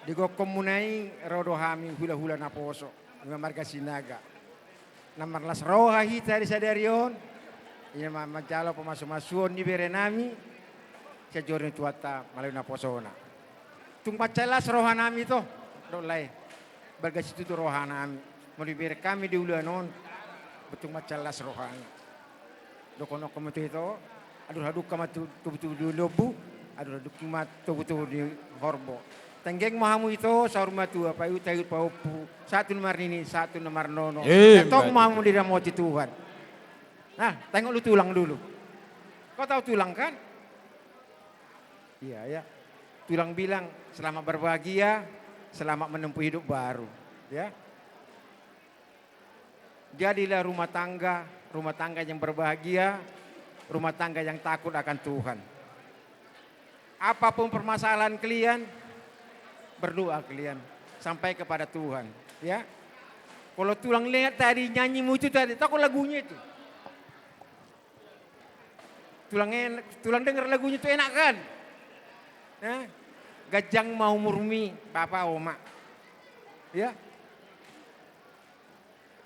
Digo komunai rodo hami hula-hula na poso. Nga marga sinaga. Namarlas roha hita di sadarion. Ina majalo pemasu-masuon ni berenami. Sa jorni tuata malayo na posona. Tung pacalas roha nami to. Dolay. Barga situ to roha nami. Malibere kami di ulanon. Betung macalas roha. Dokono komo itu. Aduh haduk kamatu tubuh di lobu. Aduh haduk kamatu tubuh di horbo. Tenggeng mahamu itu saurma tua payu tayu paupu satu nomor ini satu nomor nono. Tong mahamu di dalam moti Tuhan. Nah, tengok lu tulang dulu. Kau tahu tulang kan? Iya ya. Tulang bilang selamat berbahagia, selamat menempuh hidup baru. Ya. Jadilah rumah tangga yang berbahagia, rumah tangga yang takut akan Tuhan. Apapun permasalahan kalian, berdoa kalian sampai kepada Tuhan, ya. Kalau tulang lihat tadi nyanyimu itu tadi, takut lagunya itu. Tulang dengar lagunya itu enak kan? Gajang mau murmi, bapak oma, ya.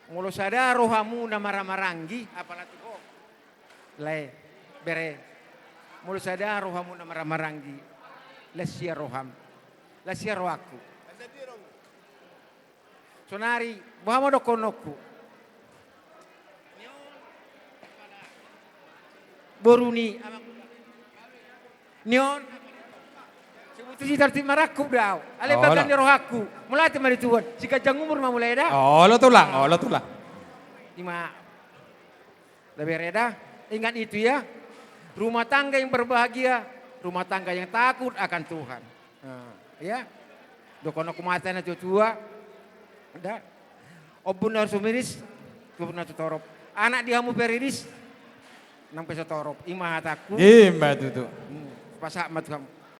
Mulu sadar rohamu na maramarangi, apalagi kok, le bere. Mulu sadar rohamu na maramarangi, lesia roham. Lasia rohaku. Sonari, bahwa do konoku. Boruni. Nyon. Sebutu si tertib maraku daw. Ale bagan ni rohaku. Mulai temari tuan. Si kajang umur mah mulai dah. Oh lo tulang. Lima. Lebih reda. Ingat itu ya. Rumah tangga yang berbahagia. Rumah tangga yang takut akan Tuhan. Ya, dokono kumatan na tua, ada, obun na sumiris, kubun na tutorop. Anak dihamu periris, nang pesa torop, imah hataku. Iya mbak tutu. Pasak matuham.